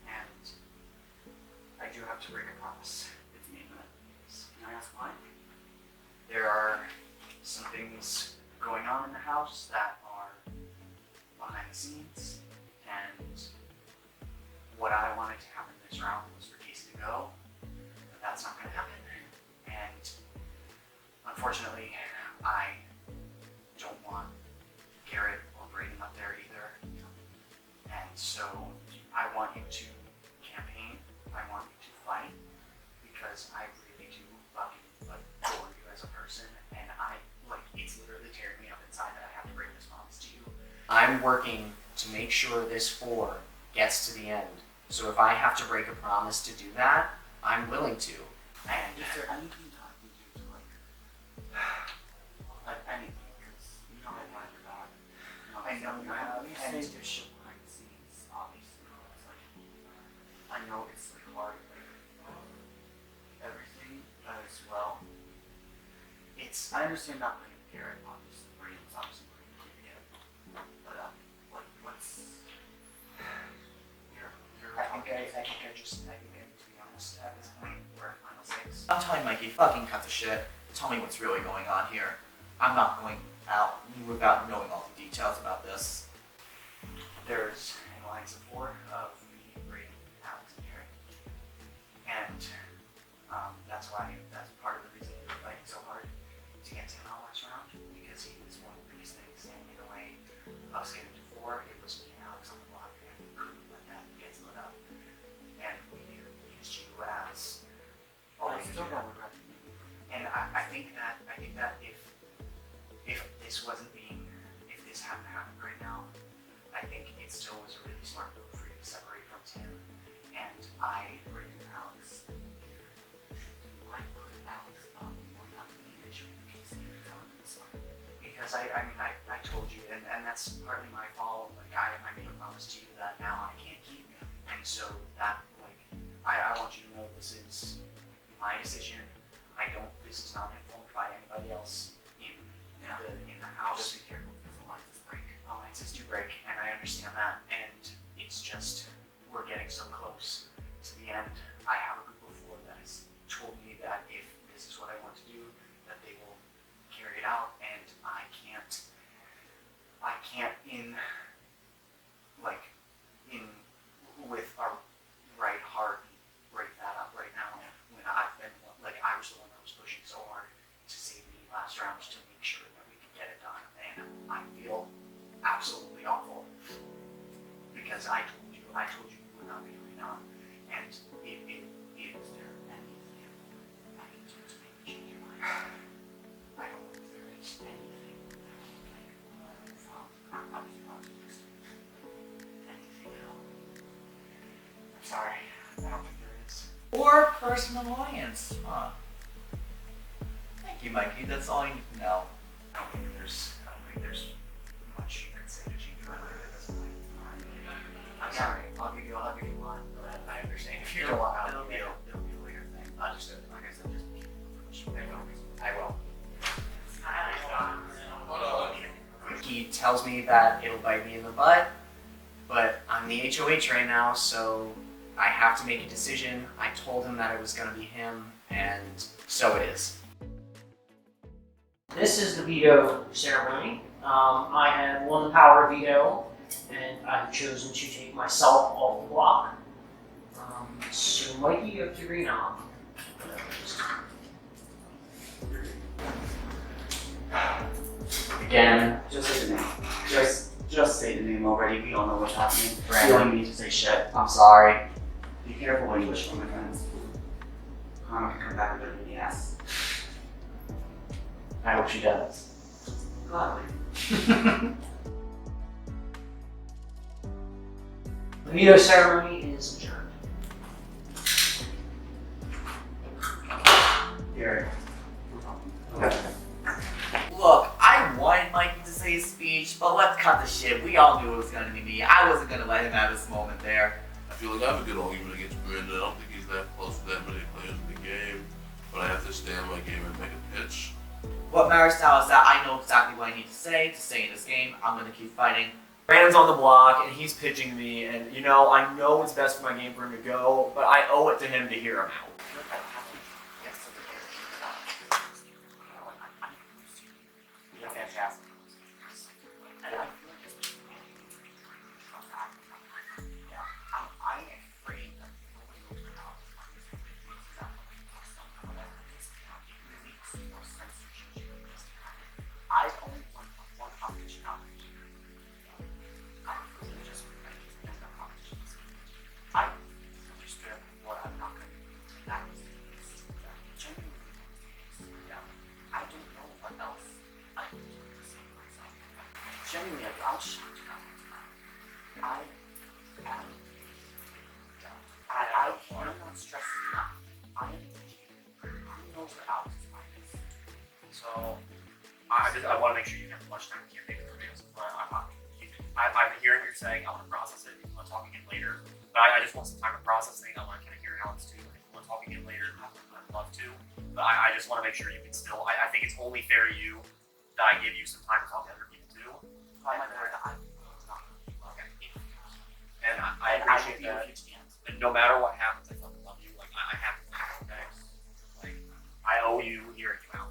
and I do have to break a promise. It's me, but can I ask why? There are some things going on in the house that are behind the scenes, and what I wanted to happen this round was for Casey to go, but that's not going to happen. And unfortunately, I don't want Garrett or Brayden up there either. And so I want you to campaign. I want you to fight because I really do fucking adore you as a person, and it's literally tearing me up inside that I have to bring this promise to you. I'm working to make sure this 4 gets to the end. So if I have to break a promise to do that, I'm willing to. And Is there anything talking to like anything? Because you know I want your dog. I know you have, You and say there's shit behind the scenes, obviously. It's like, I know it's like hard, everything as well. I understand not putting Garrett, obviously, Brayden's obviously putting Garrett, but what's your I think I need to be honest at this point. We're at final 6. I'm telling Mikey, fucking cut the shit. Tell me what's really going on here. I'm not going out without knowing all the details about this. There's an alliance of 4 of me, Brayden, Alex, and Garrett. And that's part of the reason we were fighting so hard to get to him out last round, because he was one of the biggest things standing in the way of us getting to 4. It was me and Alex on the block, and we couldn't let that get split up. And we used you as a way to do that. And I think that if this hadn't happened right now, I think it still was a really smart move for you to separate from Tim. And I agree with Alex. Why put Alex up or not the issue in case he was on this one? Because I told you, and that's partly my fault. Like I made a promise to you that now I can't keep, and so that I want you to know this is my decision. This is not informed by anybody else in the house. Just be careful because alliances break. Alliances do break, and I understand that. And it's just we're getting so close to the end. I have a group of 4 that has told me that if this is what I want to do, that they will carry it out, and I can't with our right heart break that up right now when I've been I was the one that was pushing so hard to save me last round to make sure that we could get it done, and I feel absolutely awful because I told you you would not be doing on, and it Is there anything I can do to I don't think there is. Or personal alliance, huh? Thank you, Mikey. That's all you need to know. I don't think there's much you could say to change your mind at this point. I'm sorry. I'll give you one. But I understand if you don't want to. It'll be a later thing. Understood. Like I said, just push. I will. He tells me that it'll bite me in the butt, but I'm the HOH right now, so I have to make a decision. I told him that it was going to be him, and so it is. This is the veto ceremony. I have won the power of veto, and I've chosen to take myself off the block. So Mikey, you have to renom. Again, just say the name. Just say the name already. We all know what's happening. Brandon. You don't need to say shit. I'm sorry. Be careful what you wish for, my friends. Karma can come back with it in the ass. I hope she does. Gladly. The veto ceremony is adjourned. Here. Look, I wanted Mikey to say his speech, but let's cut the shit. We all knew it was gonna be me. I wasn't gonna let him have his moment there. I feel like I have a good argument against Brandon. I don't think he's that close to that many players in the game, but I have to stay on my game and make a pitch. What matters now is that I know exactly what I need to say in this game. I'm gonna keep fighting. Brandon's on the block and he's pitching me, and I know it's best for my game for him to go, but I owe it to him to hear him out. You're fantastic. I'm afraid that I only won one competition out of each. I was just in the competitions. I understood what I'm not going to do. That was genuinely. Yeah. I don't know what else I can do to save myself. Genuinely, I'm shocked about it. I cannot stress enough. I am who knows what Alex is like. So, I want to make sure you have as much time as you can make the videos. I'm hearing what you're saying. I want to process it. I want to talk again later. But I just want some time to process things. I want to kind of hear Alex too. If you want to talk again later, I'd love to. But I just want to make sure you can still. I think it's only fair to you that I give you some time to talk to other people too. And I appreciate that. And no matter what happens, I fucking love you. Like I have to. Okay? Like I owe you hearing you out.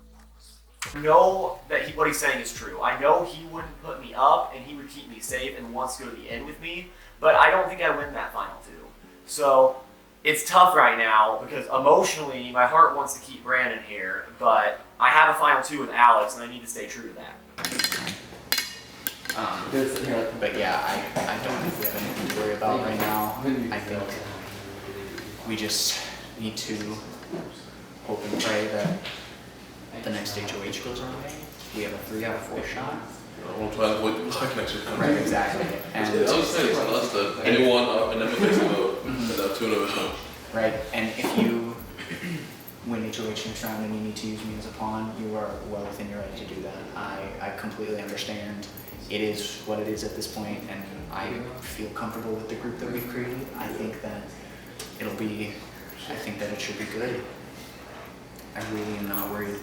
I know that what he's saying is true. I know he wouldn't put me up and he would keep me safe and wants to go to the end with me, but I don't think I win that final two. So it's tough right now because emotionally my heart wants to keep Brandon here, but I have a final two with Alex and I need to stay true to that. But yeah, I don't think we have anything to worry about right now. I think we just need to hope and pray that the next HOH goes our way. We have a 3 out of 4 shot. We'll try to avoid the block next year. Right, exactly. And I was saying it's us that anyone up and then we fix a vote. And that's 2 in a vote. Right, and if you win HOH next round and you need to use me as a pawn, you are well within your right to do that. I completely understand. It is what it is at this point, and I feel comfortable with the group that we've created. I think that it should be good. I really am not worried.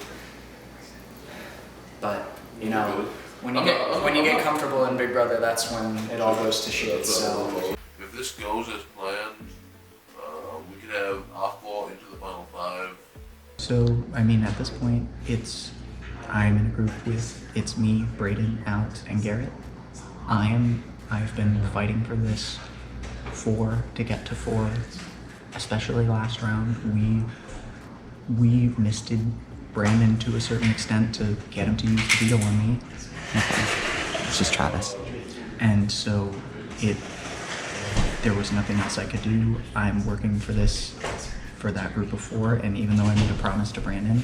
But, when you get comfortable in Big Brother, that's when it all goes to shit, so. If this goes as planned, we could have off-ball into the final 5. So, at this point, I'm in a group it's me, Brayden, Alex, and Garrett. I've been fighting for this 4 to get to 4, especially last round. We misted Brandon to a certain extent to get him to use the veto on me. It's just Travis. And so there was nothing else I could do. I'm working for that group of 4, and even though I made a promise to Brandon,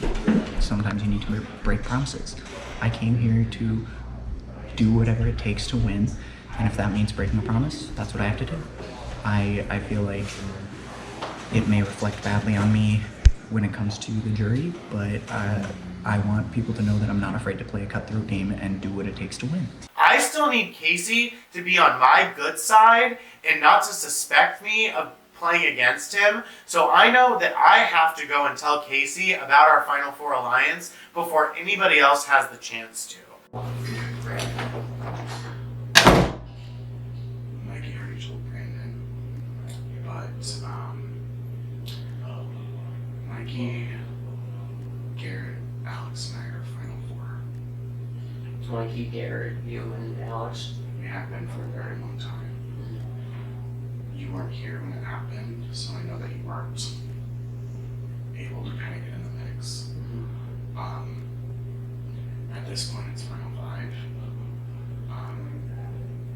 sometimes you need to break promises. I came here to do whatever it takes to win, and if that means breaking a promise, that's what I have to do. I feel like it may reflect badly on me when it comes to the jury, but I want people to know that I'm not afraid to play a cutthroat game and do what it takes to win. I still need Casey to be on my good side and not to suspect me of playing against him. So I know that I have to go and tell Casey about our Final Four alliance before anybody else has the chance to. Mikey already told Brandon, but Mikey, Garrett, Alex, and I are Final Four. Mikey, Garrett, you, and Alex. We have been for a very long time. You weren't here when it happened, so I know that you weren't able to kind of get in the mix. At this point, it's Final Five.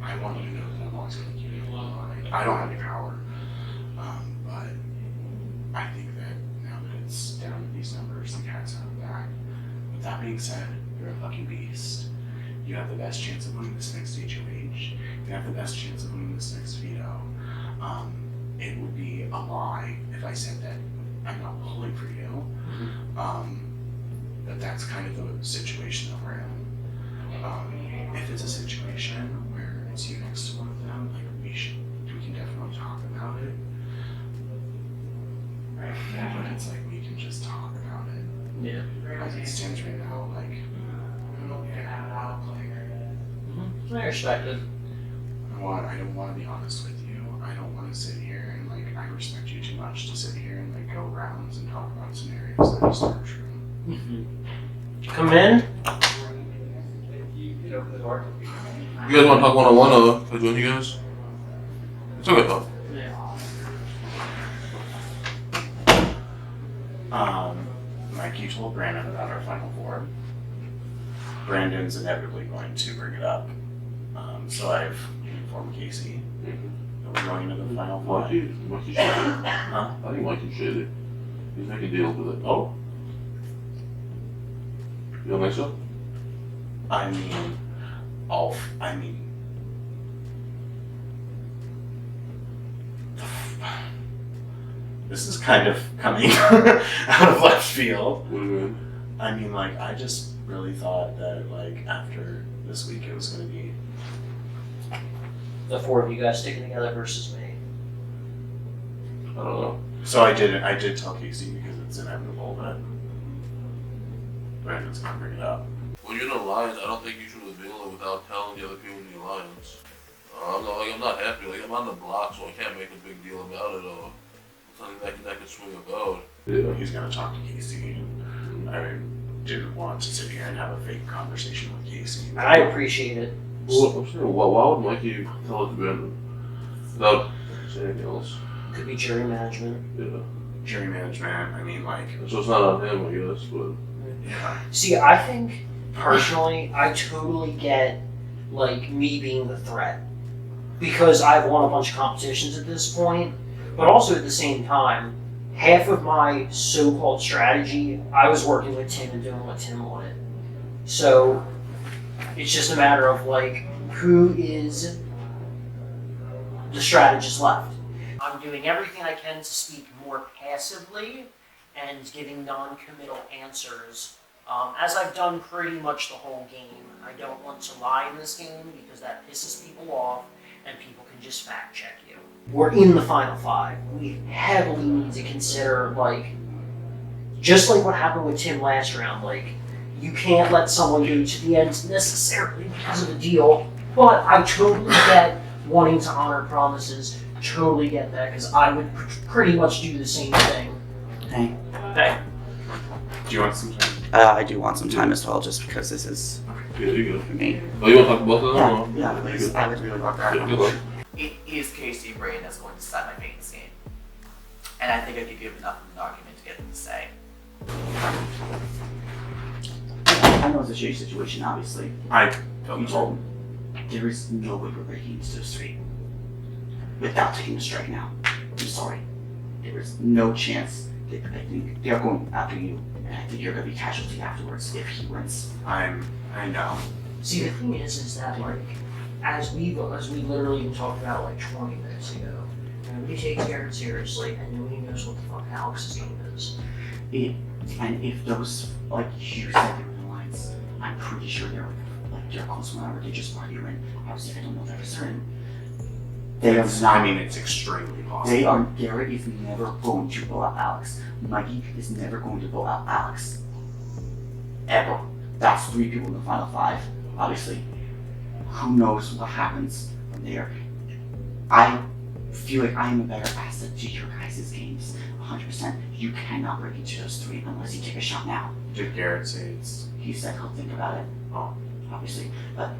I want you to know that I'm always going to keep you in mind. I don't have any power, but I think that now that it's down to these numbers, the cat's out of the bag. With that being said, you're a fucking beast. You have the best chance of winning this next HOH. You have the best chance of winning this next veto. It would be a lie if I said that I'm not pulling for you. But that's kind of the situation that we're in. If it's a situation where it's you next to one of them, like we can definitely talk about it. Right. But it's like we can just talk about it. Yeah. As it stands right now, like I don't even have a lot of play. I respect it. I don't want to be honest with you. I don't want to sit here and like I respect you too much to sit here and like go rounds and talk about scenarios that just aren't true. Come in. You guys want to talk one-on-one or join you guys? It's okay though. Mikey told Brandon about our Final Four. Brandon's inevitably going to bring it up. So I've informed Casey that we're going into the Final Four. Mikey shit it. Huh? I think Mikey shit it. He's making deals with it. Oh? You don't think so? I mean, this is kind of coming out of left field. What do you mean? I mean, like, I just really thought that, like, after this week it was going to be The four of you guys sticking together versus me. I don't know. So I did tell Casey because it's inevitable that Brandon's going to bring it up. When you're in an alliance, I don't think you should reveal it without telling the other people in the alliance. I'm not happy. Like, I'm on the block, so I can't make a big deal about it or something that can swing a vote. Yeah. He's going to talk to Casey. I didn't want to sit here and have a fake conversation with Casey. I appreciate it. Well, I'm saying, why would Mikey tell it to Brandon without saying anything else? Could be jury management. Yeah. Jury management, I mean, like... So it's not on him, I guess, but... Yeah. See, I think, personally, I totally get, like, me being the threat. Because I've won a bunch of competitions at this point, but also at the same time, half of my so-called strategy, I was working with Tim and doing what Tim wanted. So, it's just a matter of, like, who is the strategist left? I'm doing everything I can to speak more passively and giving non-committal answers, as I've done pretty much the whole game. I don't want to lie in this game because that pisses people off and people can just fact check you. We're in the Final Five. We heavily need to consider, like, just like what happened with Tim last round, like, you can't let someone go to the end necessarily because of the deal, but I totally get wanting to honor promises. Totally get that, because I would pretty much do the same thing. Hey. Hey. Do you want some time? I do want some time as well, just because this is Yeah, you go. for me. Oh, you want to talk about that? Yeah, please. I would really love that. Good luck. It is Casey Brain that's going to decide my fate in this game. And I think I could give enough of an argument to get them to say. I know it's a shitty situation, obviously. You told him there is no way we're breaking into the street without taking a strike now. I'm sorry. There is no chance they are going after you, and I think you're going to be casualty afterwards if he wins. I know. See, the thing is that, like, as we literally even talked about, like, 20 minutes ago, nobody takes Garrett seriously, and nobody knows what the fuck Alex's name is. And if those, like you said, they were the lines, I'm pretty sure they're close whenever they just brought you in. Obviously, I don't know that for certain. I mean, it's extremely possible. Garrett is never going to vote out Alex. Mikey is never going to vote out Alex. Ever. That's 3 people in the final 5, obviously. Who knows what happens from there. I feel like I am a better asset to your guys' games. 100%. You cannot break into those 3 unless you take a shot now. Did Garrett say it's... He said he'll think about it. Oh, obviously. But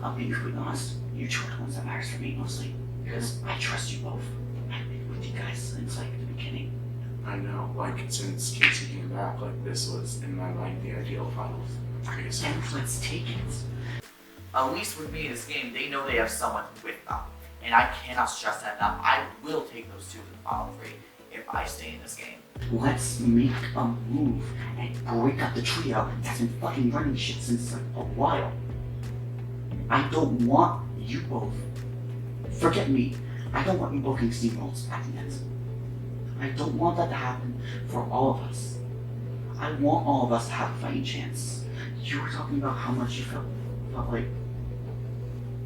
I'll be completely honest. You 2 are the ones that matters for me mostly. Because I trust you both. I've been with you guys since like the beginning. I know, like since Casey came back, like this was in my mind the ideal final 3 Then essentially. let's take it. At least with me in this game, they know they have someone with them. And I cannot stress that enough. I will take those 2 to the final 3 if I stay in this game. Let's make a move and break up the trio that's been fucking running shit since like a while. I don't want you both. Forget me. I don't want you both getting steamrolled at the end. I don't want that to happen for all of us. I want all of us to have a fighting chance. You were talking about how much you felt like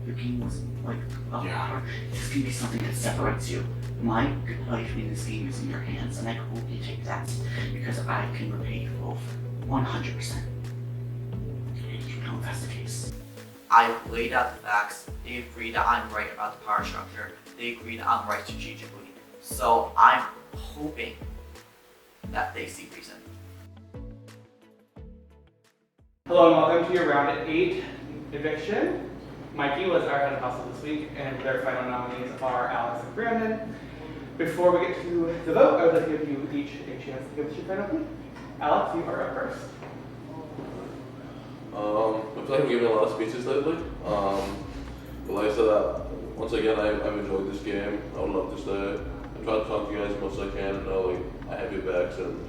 your game was like this can be something that separates you. My good life in this game is in your hands, and I hope you take that because I can repay you both 100%. You know that's the case. I've laid out the facts. They agree that I'm right about the power structure. They agree that I'm right strategically. So I'm hoping that they see reason. Hello and welcome to your round 8 eviction. Mikey was our head of household this week, and their final nominees are Alex and Brandon. Before we get to the vote, I would like to give you each a chance to give us your final plea. Alex, you are up first. I feel like I'm giving a lot of speeches lately. But like I said, once again, I've enjoyed this game. I would love to stay. I try to talk to you guys as much as I can and know like I have your backs and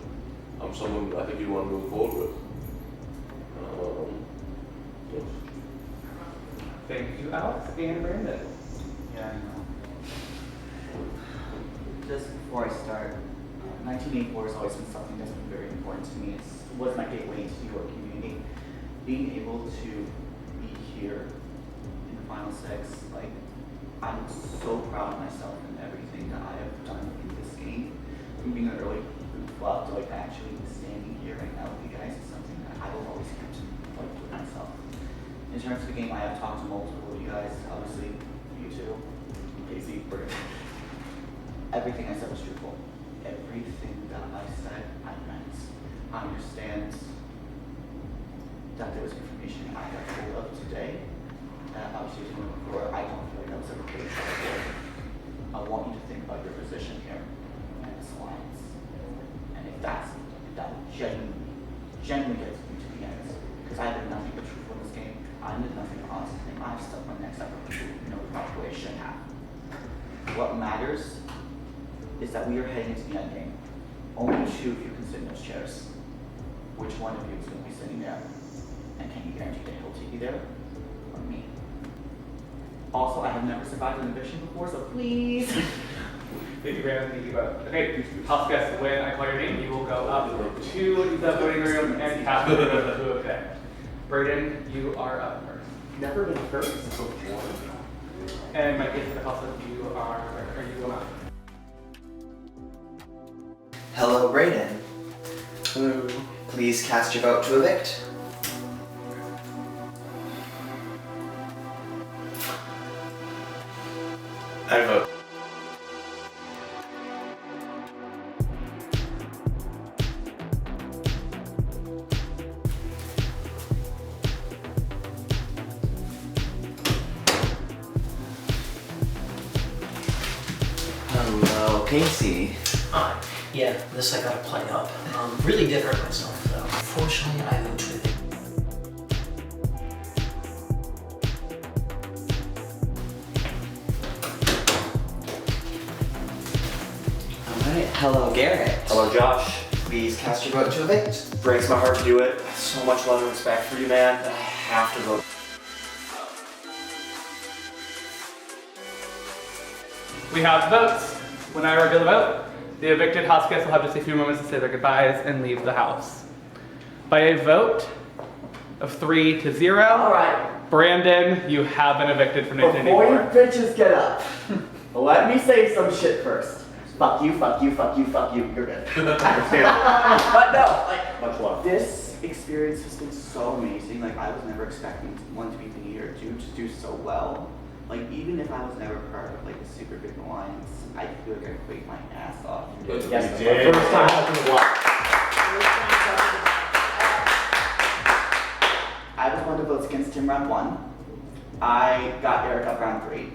I'm someone I think you want to move forward with. Yes. Thank you, Alex and Brandon. Yeah, I know. Just before I start, 1984 has always been something that's been very important to me. It was my gateway into your community. Being able to be here in the final 6, like, I'm so proud of myself and everything that I have done in this game. From being an early flop to like actually standing here right now with you guys is something that I will always keep to like with myself. In terms of the game, I have talked to multiple of you guys, obviously you two, Casey, Britt. Everything I said was truthful. Everything that I said, I meant. I understand that there was information I got hold of today that obviously was moving forward. I don't feel like that was ever paid for. I want you to think about your position here and this alliance. And if that genuinely gets me to the end, because I did nothing but truthful in this game, I did nothing but honest thing. I've stuck my next up with the proper way I should have. What matters is that we are heading into the end game. Only 2 of you can sit in those chairs. Which one of you is going to be sitting there? And can you guarantee that he'll take you there? Or me? Also, I have never survived an eviction before, so please. Thank you, Brandon. Thank you both. Okay, house guests, when I call your name, you will go up to the voting room and cast your vote to a pick. Brayden, you are up first. Never been first? And my case for the house, you are you going up? Hello, Brayden. Hello. Please cast your vote to evict. I vote. Hello, Casey. Yeah, this I gotta play up. Really different myself though. Unfortunately, I vote to evict. Alright, hello, Garrett. Hello, Josh. Please cast your vote to evict. Breaks my heart to do it. So much love and respect for you, man. I have to vote. We have the votes. When I reveal the vote, The evicted house guests will have just a few moments to say their goodbyes and leave the house. By a vote of 3-0, All right. Brandon, you have been evicted from Before you 1984. bitches get up, let me say some shit first. Fuck you, fuck you, fuck you, fuck you. You're good. But no, like, Much love. this experience has been so amazing. Like, I was never expecting one to be the year to do so well. Like, even if I was never part of like a super big alliance, I feel like I played my ass off. Yes, the first time touching the block. I was one of the votes against Tim round 1. I got Eric up round 3.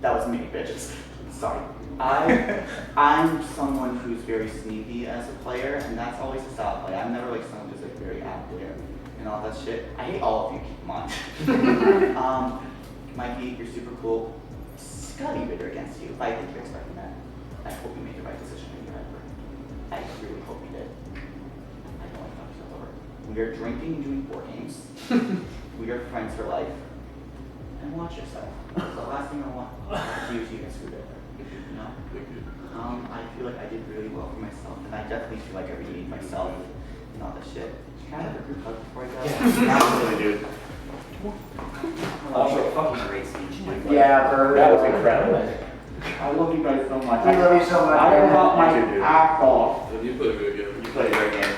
That was me, bitches. Sorry. I'm someone who's very sneaky as a player, and that's always a style play. I'm never like someone who's like very out there and all that shit. I hate all of you, keep in mind. Mikey, you're super cool. Gotta be bitter against you. I think you're expecting that. I hope you made the right decision in your effort. I really hope you did. I know I fucked yourself over. We are drinking and doing board games. We are friends for life. And watch yourself. That's the last thing I want to do to you guys screwed over. You know? I feel like I did really well for myself, and I definitely feel like I redeemed myself and all that shit. Can I have a group hug before I go? Yeah, absolutely, dude. Also, fucking great speech. Yeah, that was incredible. I love you guys so much. We love you so much. I got my You too, dude. ass off. You played a good game. You played a great game.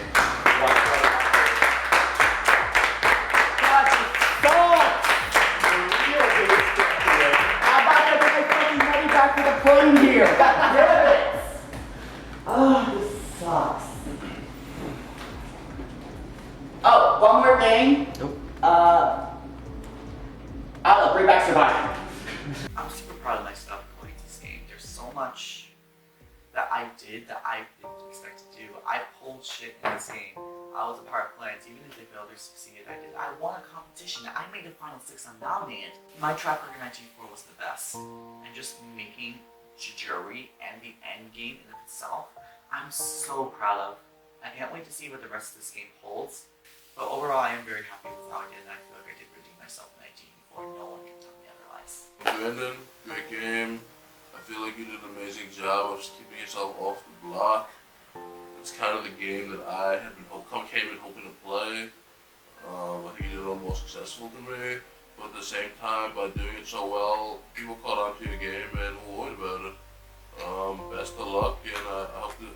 Back to the plane here. God damn it! Oh, this sucks. Oh, one more thing. Nope. Bring back surviving. I'm super proud of myself going into this game. There's so much that I did that I didn't expect to do. I pulled shit in this game. I was a part of plans. Even if the builders succeeded, I won a competition. I made the final 6. I'm nominated. My track record in 1984 was the best. And just making jury and the end game in itself, I'm so proud of. I can't wait to see what the rest of this game holds. But overall, I am very happy with how I did, and I feel like I did redeem myself in 1984. No one can tell me otherwise. Brandon, great game. I feel like you did an amazing job of keeping yourself off the block. It's kind of the game that I had came in hoping to play. I think you did it more successful than me, but at the same time, by doing it so well, people caught on to your game and were worried about it. Best of luck, and I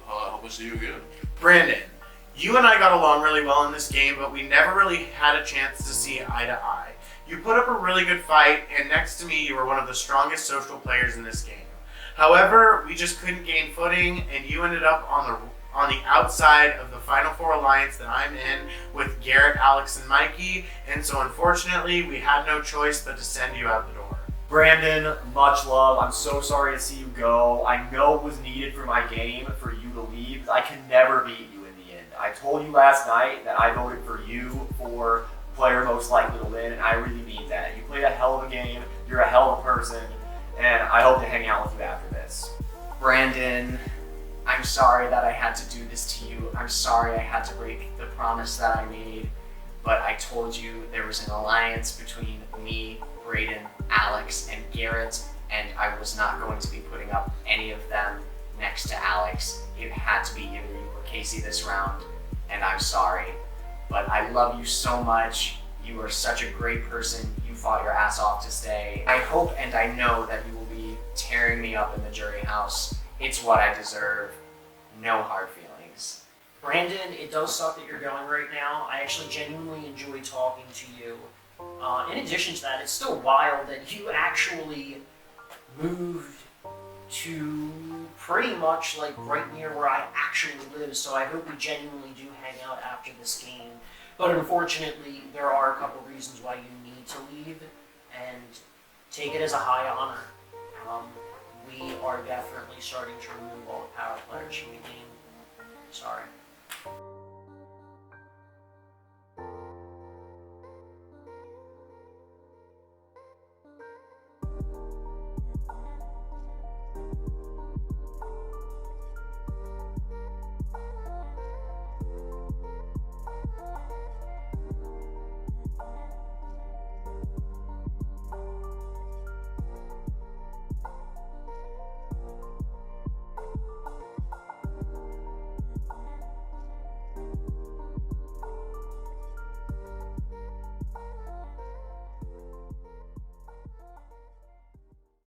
hope I see you again. Brandon, you and I got along really well in this game, but we never really had a chance to see eye to eye. You put up a really good fight, and next to me, you were one of the strongest social players in this game. However, we just couldn't gain footing, and you ended up on the outside of the Final Four alliance that I'm in with Garrett, Alex, and Mikey, and so unfortunately, we had no choice but to send you out the door. Brandon, much love. I'm so sorry to see you go. I know it was needed for my game for you to leave. I can never beat you in the end. I told you last night that I voted for you for player most likely to win, and I really mean that. You played a hell of a game, you're a hell of a person, and I hope to hang out with you after this. Brandon, I'm sorry that I had to do this to you. I'm sorry I had to break the promise that I made, but I told you there was an alliance between me, Braden, Alex, and Garrett, and I was not going to be putting up any of them next to Alex. It had to be either you or Casey this round, and I'm sorry, but I love you so much. You are such a great person. You fought your ass off to stay. I hope and I know that you will be tearing me up in the jury house. It's what I deserve. No hard feelings. Brandon, it does suck that you're going right now. I actually genuinely enjoy talking to you. In addition to that, it's still wild that you actually moved to pretty much like right near where I actually live, so I hope we genuinely do hang out after this game. But unfortunately, there are a couple reasons why you need to leave, and take it as a high honor. We are definitely starting to remove all the power players from the game. Sorry.